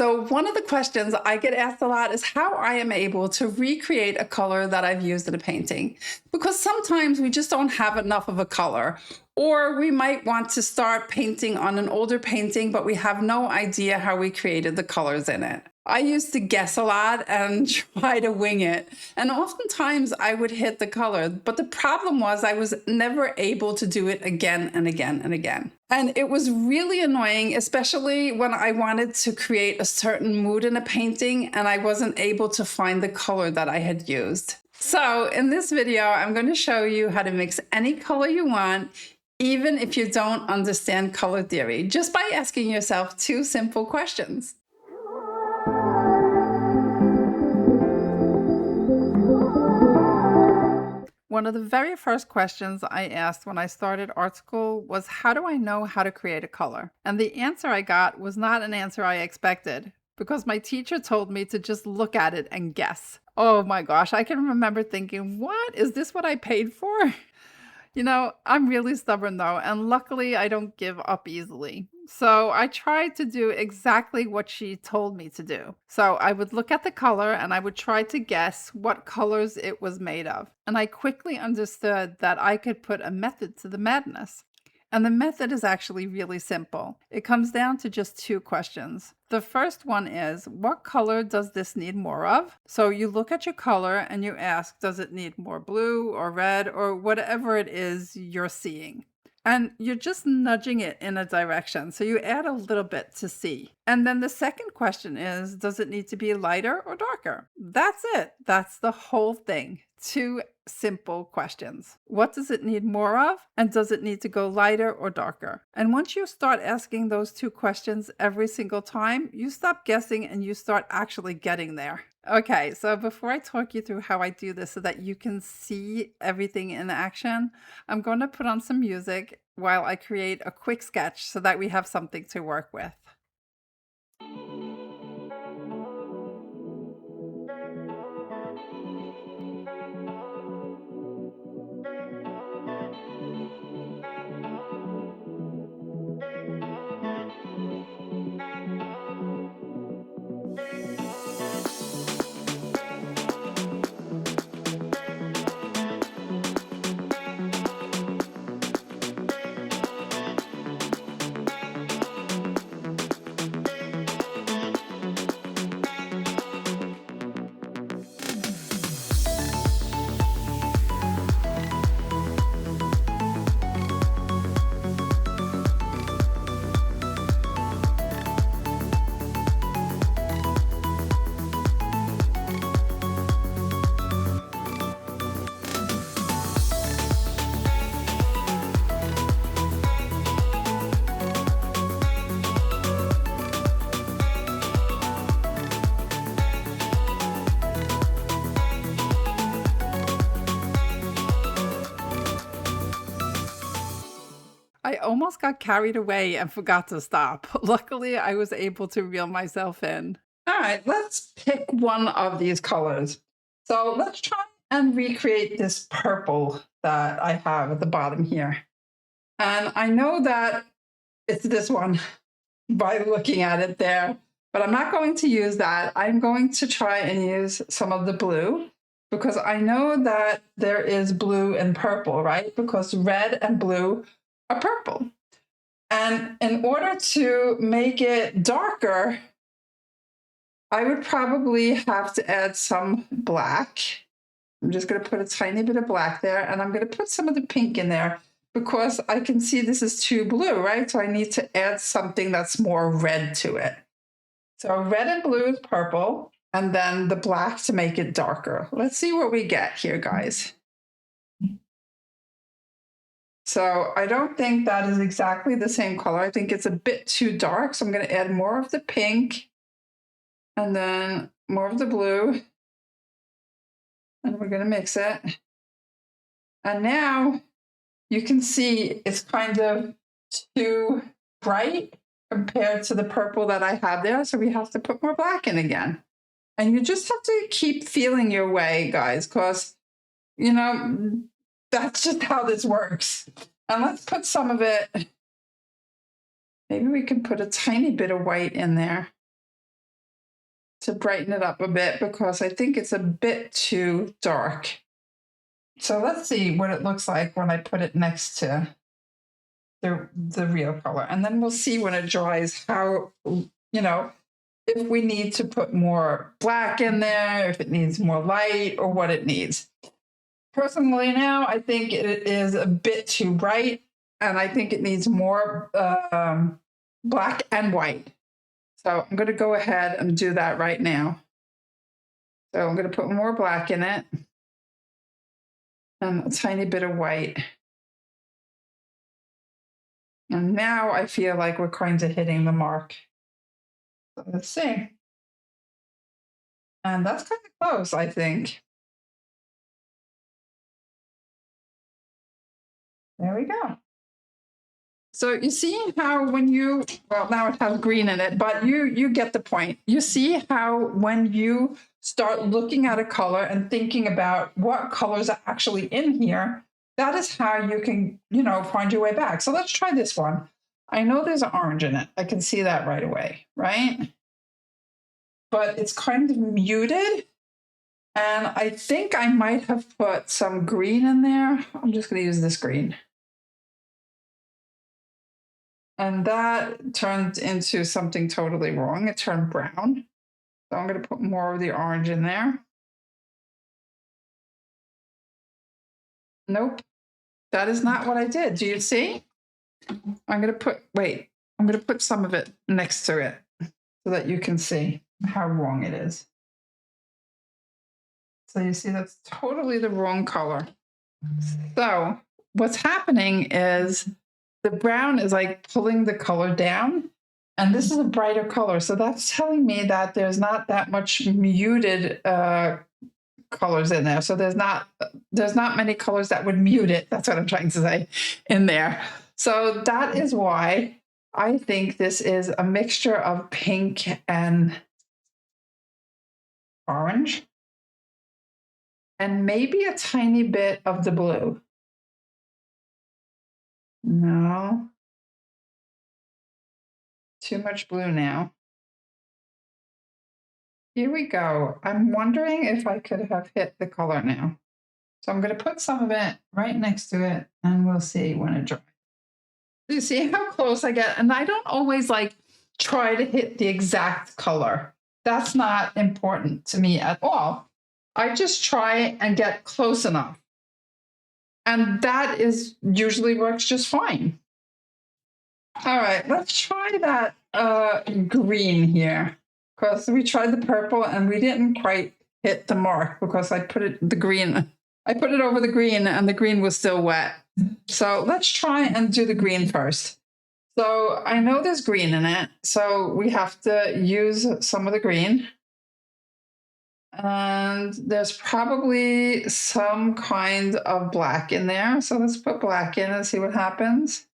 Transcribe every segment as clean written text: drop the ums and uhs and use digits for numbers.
So, one of the questions I get asked a lot is how I am able to recreate a color that I've used in a painting. Because sometimes we just don't have enough of a color, or we might want to start painting on an older painting, but we have no idea how we created the colors in it. I used to guess a lot and try to wing it. And oftentimes I would hit the color, but the problem was I was never able to do it again and again and again. And it was really annoying, especially when I wanted to create a certain mood in a painting and I wasn't able to find the color that I had used. So in this video, I'm going to show you how to mix any color you want, even if you don't understand color theory, just by asking yourself two simple questions. One of the very first questions I asked when I started art school was, how do I know how to create a color? And the answer I got was not an answer I expected, because my teacher told me to just look at it and guess. Oh my gosh, I can remember thinking, what? Is this what I paid for? I'm really stubborn though, and luckily I don't give up easily. So I tried to do exactly what she told me to do. So I would look at the color and I would try to guess what colors it was made of. And I quickly understood that I could put a method to the madness. And the method is actually really simple. It comes down to just two questions. The first one is, what color does this need more of? So you look at your color and you ask, does it need more blue or red or whatever it is you're seeing? And you're just nudging it in a direction. So you add a little bit to see. And then the second question is, does it need to be lighter or darker? That's it. That's the whole thing. Two simple questions. What does it need more of? And does it need to go lighter or darker? And once you start asking those two questions every single time, you stop guessing and you start actually getting there. Okay, so before I talk you through how I do this so that you can see everything in action, I'm going to put on some music while I create a quick sketch so that we have something to work with. I almost got carried away and forgot to stop. Luckily, I was able to reel myself in. All right, let's pick one of these colors. So let's try and recreate this purple that I have at the bottom here. And I know that it's this one by looking at it there, but I'm not going to use that. I'm going to try and use some of the blue because I know that there is blue and purple, right? Because red and blue are purple. And in order to make it darker, I would probably have to add some black. I'm just going to put a tiny bit of black there, and I'm going to put some of the pink in there because I can see this is too blue, right? So I need to add something that's more red to it. So red and blue is purple, and then the black to make it darker. Let's see what we get here, guys. So I don't think that is exactly the same color. I think it's a bit too dark. So I'm going to add more of the pink and then more of the blue. And we're going to mix it. And now you can see it's kind of too bright compared to the purple that I have there. So we have to put more black in again. And you just have to keep feeling your way, guys, because, that's just how this works. And let's put some of it. Maybe we can put a tiny bit of white in there. to brighten it up a bit because I think it's a bit too dark. So let's see what it looks like when I put it next to the real color. And then we'll see when it dries how, if we need to put more black in there, if it needs more light or what it needs. Personally now, I think it is a bit too bright and I think it needs more black and white. So I'm going to go ahead and do that right now. So I'm going to put more black in it and a tiny bit of white. And now I feel like we're kind of hitting the mark. So let's see. And that's kind of close, I think. There we go. So you see how when now it has green in it, but you get the point. You see how when you start looking at a color and thinking about what colors are actually in here, that is how you can, find your way back. So let's try this one. I know there's an orange in it. I can see that right away, right? But it's kind of muted. And I think I might have put some green in there. I'm just going to use this green. And that turned into something totally wrong. It turned brown. So I'm going to put more of the orange in there. Nope. That is not what I did. Do you see? I'm going to put some of it next to it so that you can see how wrong it is. So you see that's totally the wrong color. So what's happening is the brown is like pulling the color down, and this is a brighter color. So that's telling me that there's not that much muted colors in there. So there's not many colors that would mute it. That's what I'm trying to say in there. So that is why I think this is a mixture of pink and orange, and maybe a tiny bit of the blue. No. Too much blue now. Here we go. I'm wondering if I could have hit the color now. So I'm going to put some of it right next to it and we'll see when it dries. You see how close I get? And I don't always try to hit the exact color. That's not important to me at all. I just try and get close enough. And that is usually works just fine. All right, let's try that green here. Because we tried the purple and we didn't quite hit the mark because I put it over the green and the green was still wet. So let's try and do the green first. So I know there's green in it, so we have to use some of the green. And there's probably some kind of black in there. So let's put black in and see what happens.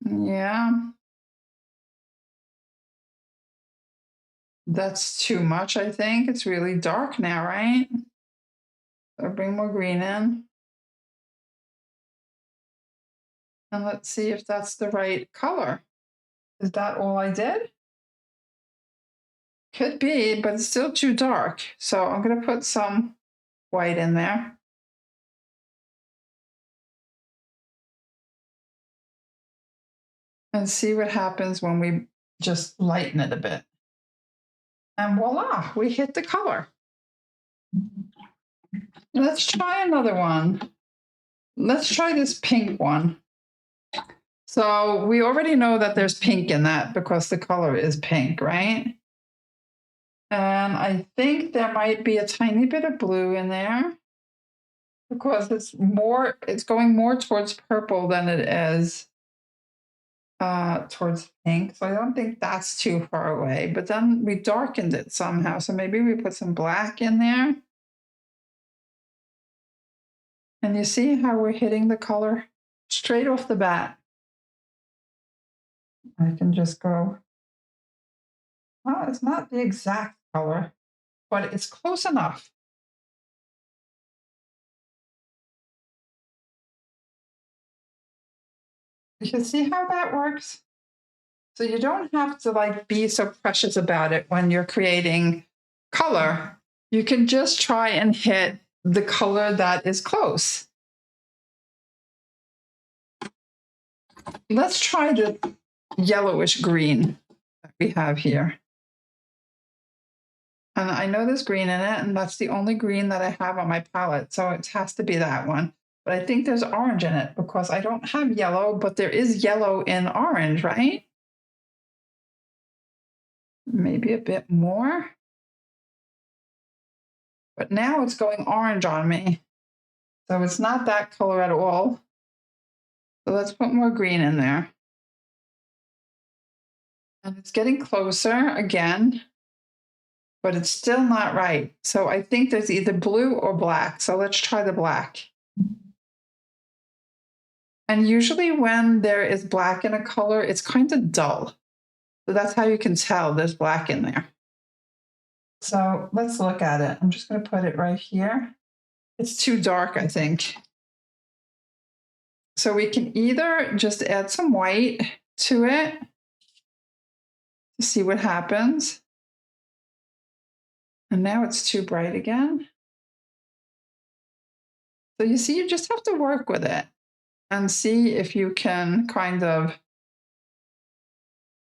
Yeah. That's too much, I think. It's really dark now, right? So bring more green in. And let's see if that's the right color. Is that all I did? Could be, but it's still too dark. So I'm going to put some white in there. And see what happens when we just lighten it a bit. And voila, we hit the color. Let's try another one. Let's try this pink one. So we already know that there's pink in that because the color is pink, right? And I think there might be a tiny bit of blue in there because it's going more towards purple than it is towards pink. So I don't think that's too far away. But then we darkened it somehow. So maybe we put some black in there. And you see how we're hitting the color straight off the bat. I can just go, well, it's not the exact color, but it's close enough. You can see how that works. So you don't have to like be so precious about it when you're creating color. You can just try and hit the color that is close. Let's try the yellowish green that we have here. And I know there's green in it, and that's the only green that I have on my palette, so it has to be that one. But I think there's orange in it because I don't have yellow, but there is yellow in orange, right? Maybe a bit more. But now it's going orange on me. So it's not that color at all. So let's put more green in there. And it's getting closer again, but it's still not right. So I think there's either blue or black. So let's try the black. And usually when there is black in a color, it's kind of dull. So that's how you can tell there's black in there. So let's look at it. I'm just going to put it right here. It's too dark, I think. So we can either just add some white to it to see what happens. And now it's too bright again. So you see, you just have to work with it and see if you can kind of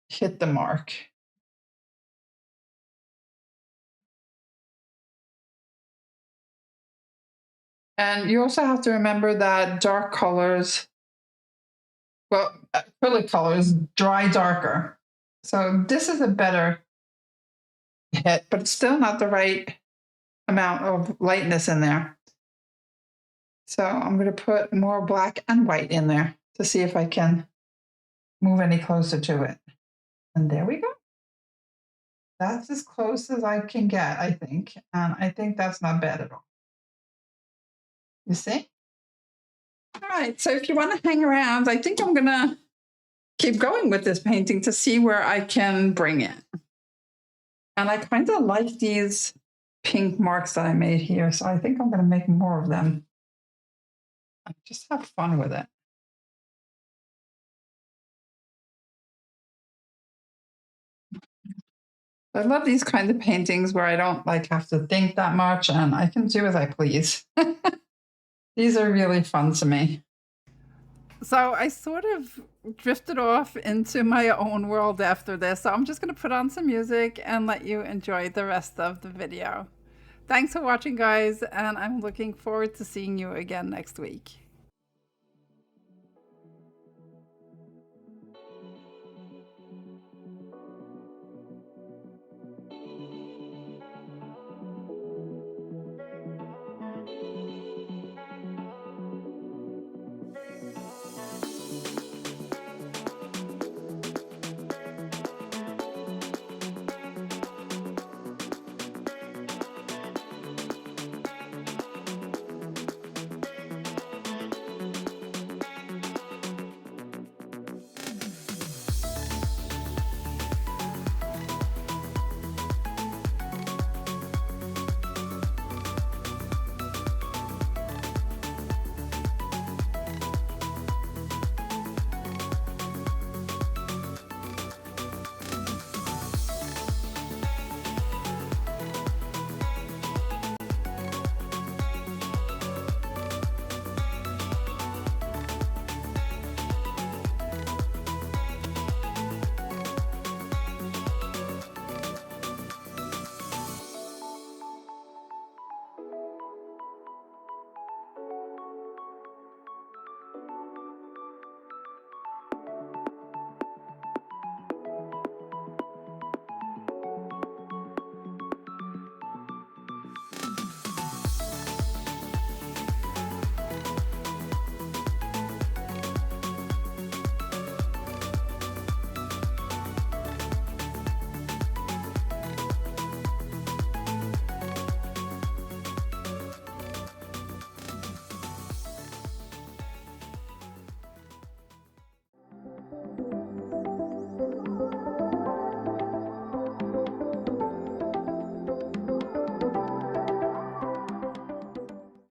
hit the mark. And you also have to remember that dark colors, well, acrylic colors dry darker. So this is a better hit, but it's still not the right amount of lightness in there. So I'm going to put more black and white in there to see if I can move any closer to it. And there we go. That's as close as I can get, I think. And I think that's not bad at all. You see? All right, so if you want to hang around, I think I'm going to keep going with this painting to see where I can bring it. And I kind of like these pink marks that I made here, so I think I'm going to make more of them. And just have fun with it. I love these kinds of paintings where I don't like have to think that much and I can do as I please. These are really fun to me. So I sort of drifted off into my own world after this. So I'm just going to put on some music and let you enjoy the rest of the video. Thanks for watching, guys, and I'm looking forward to seeing you again next week.